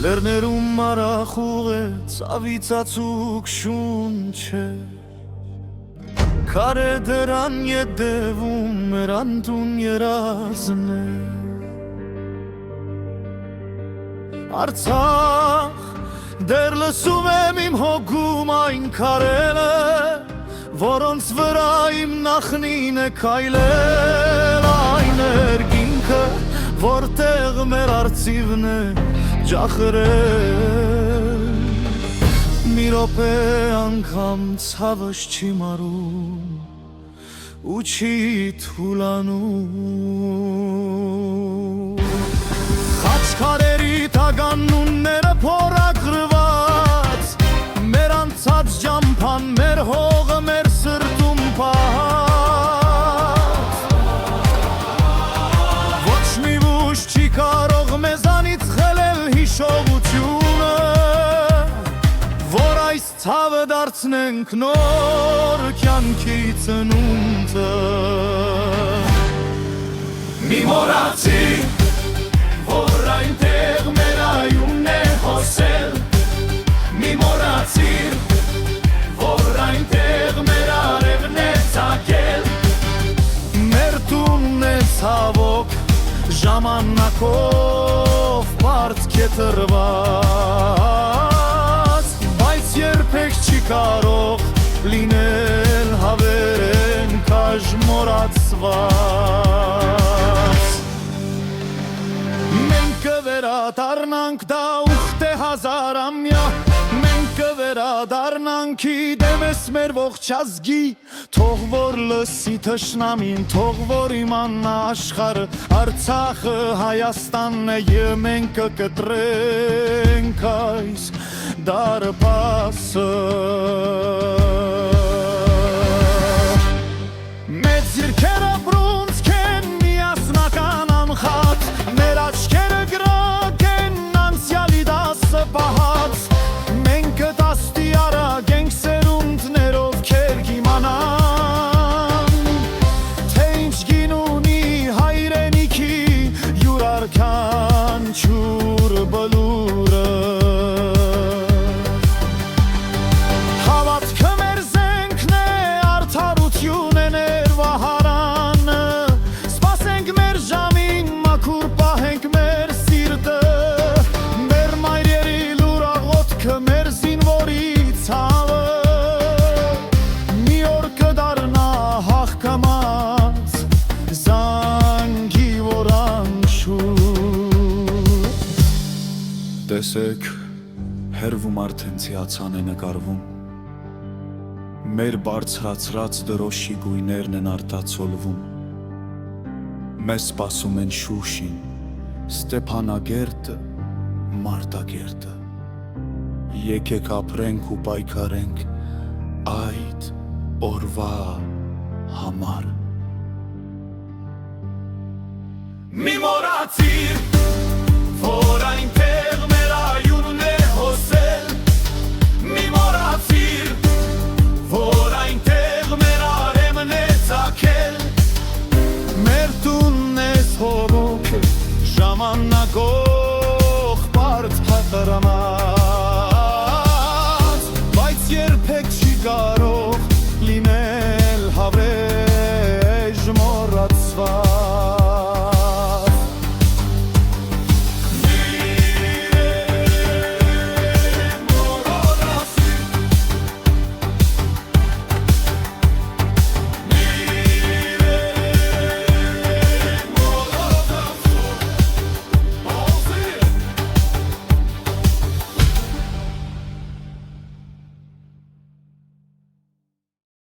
Լեռներում մարախուղ է ծավիծածուկ շունչը Քարե դրան ետևում մեր անտուն երազն է Արցախ դեռ լսում եմ իմ հոգում այն քարերը Որոնց վրա իմ նախնին է քայլել Այն երկինքը որտեղ մեր արծիվն է ջախրել Մի րոպե անգամ ցավս չի մարում ու չի թուլանում Խաչքարերի տագանունները փորագրված Մեր անցած ջամփան, մեր հողը, մեր սրտում պահած Ոչ մի ուժ չի կարող մեզանից խլել հիշողությունը Որ այս ցավը դարձնենք նոր կյանքի ծնունդը Մի մոռացի Որ այնտեղ մեր այունն է հոսել Մի մոռացիր Որ այնտեղ մեր արևն է ծագել Մեր տունն է ցավոք Ժամանակով պարտք է տրված Բայց երբեք չի կարող լինել հավերեն կաժմորացված Մենք կվերադառնանք դա ուխտ է հազարամյա Մենք կվերադառնանք իդեմես մեր ողջ ազգի Թող որ լսի թշնամին, թող որ իմանա աշխարհը Արցախը Հայաստանն է և մենք կկտրենք այս դարպասը Մեծ երկերը բրունցք են միասնական անխատ Մեր աչքերը գրակ են անցյալի դասը պահած Մենք դաստի արագ ենք սերունդներով քեր կիմանան Թե ինչ գին ունի հայրենիքի յուրարքան չուր բլուրը Հավատքը մեր զենքն է, արդարություն է ներվահարանը Սպասենք մեր ժամին, մաքուր պահենք մեր սիրտը Մեր մայրերի լուրաղոտքը, մեր զինվորի ցավը Մի օր կդառնա հաղթամած, զանգի որանշուր Տեսեք, հերվում արդեն ցիացան է նկարվում Մեր բարձրացրած դրոշի գույներն են արտացոլվում Մեզ սպասում են Շուշին, Ստեփանագերտը, Մարտակերտը Եկեք ապրենք ու պայքարենք այդ օրվա համար Մի մոռացիր, որ այնտեղ մեր այունն է հոսել Մի մոռացիր, որ այնտեղ մեր արևն է ծագել Մեր տունն ես հողոք, ժամանակող պարտ հատարամար